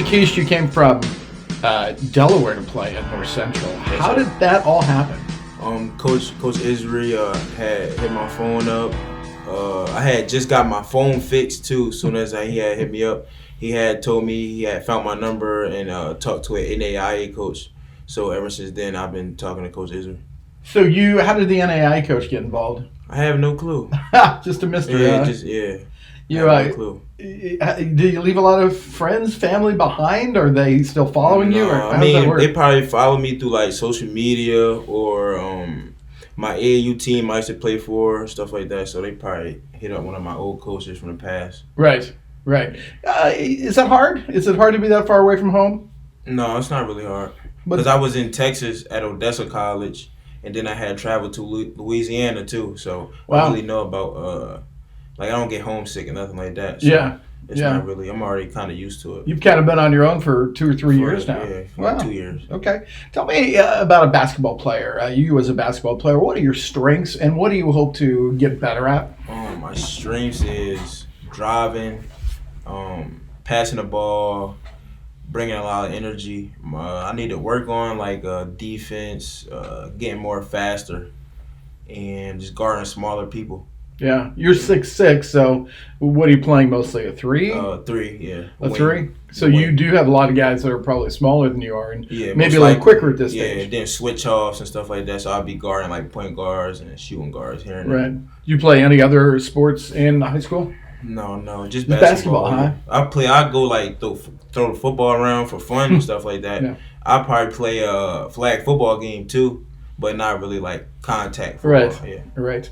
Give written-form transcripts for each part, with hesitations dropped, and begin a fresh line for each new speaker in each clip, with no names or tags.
Jah-Keish, you came from Delaware to play at North Central. How did that all happen?
Coach Israel had hit my phone up. I had just got my phone fixed too. As soon as he had hit me up, he had told me he had found my number and talked to an NAIA coach. So ever since then, I've been talking to Coach Israel.
So how did the NAIA coach get involved?
I have no clue.
Just a mystery.
Yeah,
You
no clue.
Do you leave a lot of friends, family behind? Are they still following you? Or
I mean, they probably follow me through like social media or my AAU team I used to play for, stuff like that. So they probably hit up one of my old coaches from the past.
Right. Is that hard? Is it hard to be that far away from home?
No, it's not really hard. Because I was in Texas at Odessa College, and then I had traveled to Louisiana too. So I really know about, I don't get homesick and nothing like that. So it's not really, I'm already kind of used to it.
You've kind of been on your own for 2 or 3 years now.
Yeah, for 2 years.
Okay. Tell me about a basketball player. You as a basketball player, what are your strengths and what do you hope to get better at?
My strengths is driving, passing the ball, bringing a lot of energy. I need to work on defense, getting more faster, and just guarding smaller people.
Yeah, you're 6'6", so what are you playing mostly? A 3?
3, yeah.
A 3? So you do have a lot of guys that are probably smaller than you are, and maybe a little quicker at this stage.
Yeah, then switch offs and stuff like that. So I'll be guarding point guards and shooting guards here and there.
Right. You play any other sports in high school?
No, just basketball.
Huh?
I go throw the football around for fun and stuff like that. Yeah. I'll probably play a flag football game too, but not really contact football.
Right.
Yeah.
Right.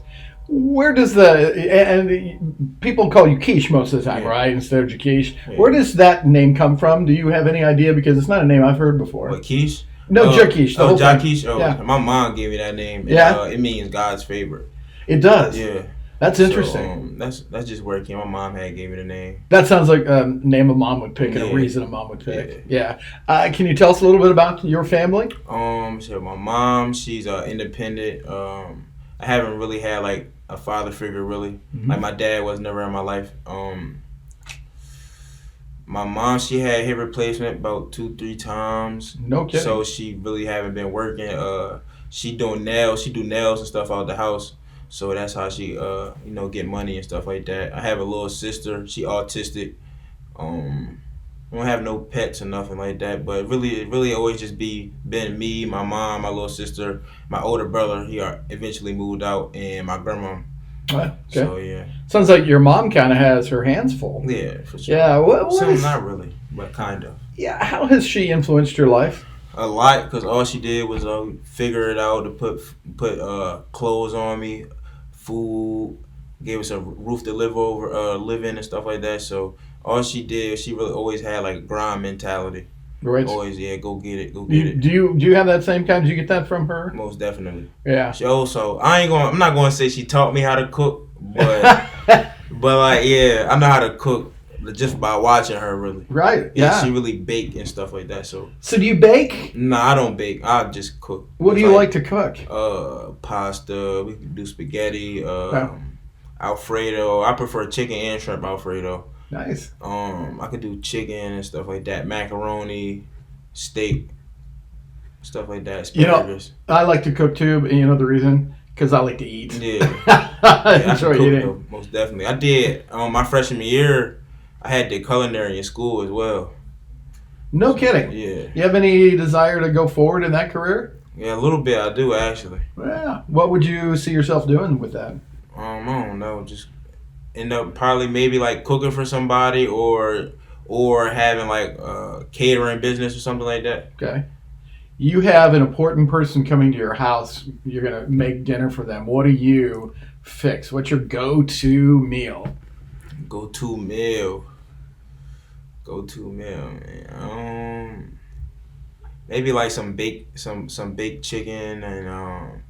Where does and people call you Keish most of the time, right? Instead of Jah-Keish. Yeah. Where does that name come from? Do you have any idea? Because it's not a name I've heard before.
What, Keish?
No, Jah-Keish.
Jah-Keish. Oh,
yeah.
My mom gave me that name.
Yeah.
It means God's favorite.
It does.
Yeah.
That's interesting.
So, that's just where it came. My mom had gave me the name.
That sounds like a name a mom would pick and a reason a mom would pick. Yeah. Can you tell us a little bit about your family?
So my mom, she's independent. I haven't really had a father figure really. Mm-hmm. My dad was never in my life. My mom, she had hip replacement about 2-3 times.
No kidding.
So she really haven't been working. She do nails and stuff out the house. So that's how she get money and stuff like that. I have a little sister. She autistic. I don't have no pets or nothing like that, but really always just been me, my mom, my little sister, my older brother. He eventually moved out, and my grandma.
Okay.
So yeah.
Sounds like your mom kind of has her hands full.
Yeah, for sure.
Yeah.
Not really, but kind of.
Yeah. How has she influenced your life?
A lot, because all she did was figure it out to put clothes on me, food, gave us a roof to live in and stuff like that. So all she did, she really always had a grind mentality.
Right.
Always, go get it.
Do you have that same kind? Did you get that from her?
Most definitely.
Yeah.
She also, I'm not gonna say she taught me how to cook, but I know how to cook just by watching her really.
Right.
Yeah. She really baked and stuff like that. So
do you bake?
No, I don't bake. I just cook.
What do you like to cook?
Pasta. We can do spaghetti. Alfredo. I prefer chicken and shrimp Alfredo.
Nice.
I could do chicken and stuff like that, macaroni, steak, stuff like that. Asparagus.
I like to cook too, but you know the reason? Because I like to eat.
Yeah.
I enjoy eating.
Though, most definitely. I did. My freshman year, I had the culinary in school as well.
No kidding.
Yeah.
You have any desire to go forward in that career?
Yeah, a little bit I do actually.
Yeah. What would you see yourself doing with that?
I don't know. Just end up probably maybe cooking for somebody or having a catering business or something like that.
Okay. You have an important person coming to your house. You're going to make dinner for them. What do you fix? What's your go-to meal?
Go-to meal, man. Maybe some baked chicken and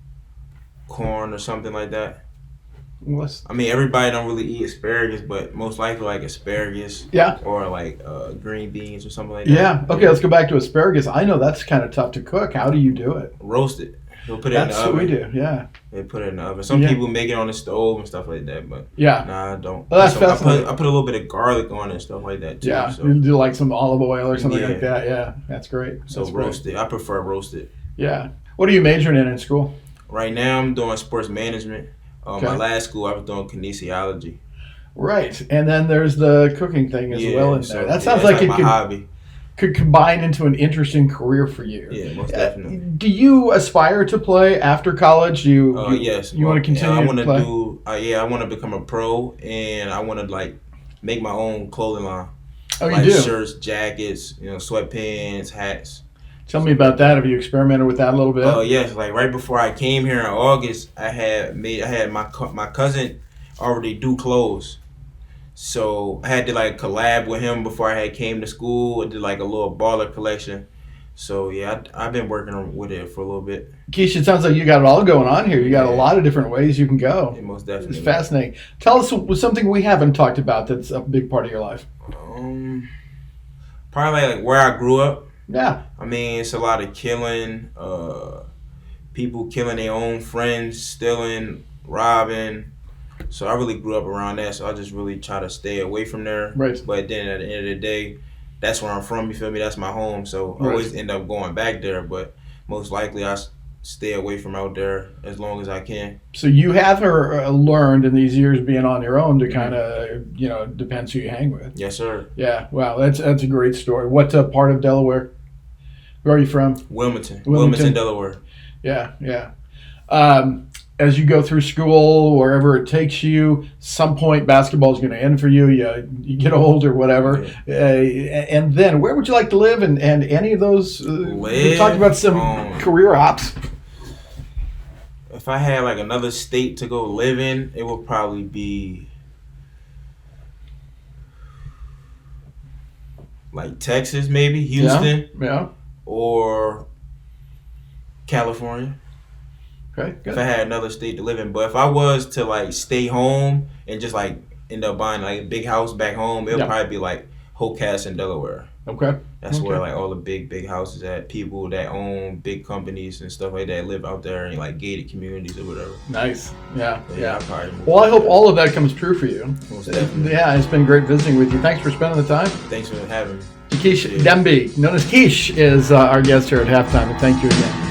corn or something like that. Everybody don't really eat asparagus, but most likely asparagus.
Yeah.
Or green beans or something like that.
Yeah. Okay, let's go back to asparagus. I know that's kind of tough to cook. How do you do it?
Roast it. He'll put it in the
That's what
oven.
we do. Yeah.
They put it in the oven. Some
Yeah.
people make it on the stove and stuff like that, but
Yeah.
nah, I don't.
Well, that's
So
fascinating.
I put a little bit of garlic on it and stuff like that too.
Yeah.
So,
You do like some olive oil or something
Yeah.
like that. Yeah. That's great.
so
That's great.
roasted. I prefer roasted.
Yeah. What are you majoring in school?
Right now, I'm doing sports management.
Okay.
My last school, I was doing kinesiology.
Right. And then there's the cooking thing as well in there. That sounds like
that's
it
my hobby.
could combine into an interesting career for you.
Yeah, most definitely.
Do you aspire to play after college? Do you,
Yes.
You want to continue
I
to
want to
play?
do. I want to become a pro, and I want to like make my own clothing line.
Oh, you
like
do?
shirts, jackets, sweatpants, hats.
Tell me about that. Have you experimented with that a little bit?
Oh yes, like right before I came here in August, I had my cousin already do clothes. So I had to like collab with him before I had came to school. I did like a little baller collection. So yeah, I've been working with it for a little bit.
Keish, it sounds like you got it all going on here. You got a
Yeah.
lot of different ways you can go.
Yeah, most definitely.
It's fascinating. Tell us something we haven't talked about that's a big part of your life.
Probably like where I grew up.
Yeah.
I mean, it's a lot of killing, people killing their own friends, stealing, robbing. So I really grew up around that. So I just really try to stay away from there.
Right.
But then at the end of the day, that's where I'm from. You feel me? That's my home. So I always end up going back there. But most likely I stay away from out there as long as I can.
So you have learned in these years being on your own to kind of, depends who you hang with.
Yes, sir.
Yeah. Wow. That's a great story. What part of Delaware? Where are you from?
Wilmington, Delaware.
Yeah. Yeah. As you go through school, wherever it takes you, some point basketball is going to end for you. You get old or whatever. And then where would you like to live? And any of those, we talked about some career ops.
If I had like another state to go live in, it would probably be like Texas, maybe Houston,
Yeah.
or California.
Okay. Good.
If I had another state to live in, but if I was to like stay home and just like end up buying like a big house back home, it would probably be like Hocassin, Delaware.
Okay.
That's where like all the big houses at. People that own big companies and stuff like that live out there in like gated communities or whatever.
Nice. Yeah.
I'd probably move
Well, I hope all of that comes true for you.
Most definitely.
Yeah, it's been great visiting with you. Thanks for spending the time.
Thanks for having me.
Jah-Keish Demby, known as Keish, is our guest here at halftime, and thank you again.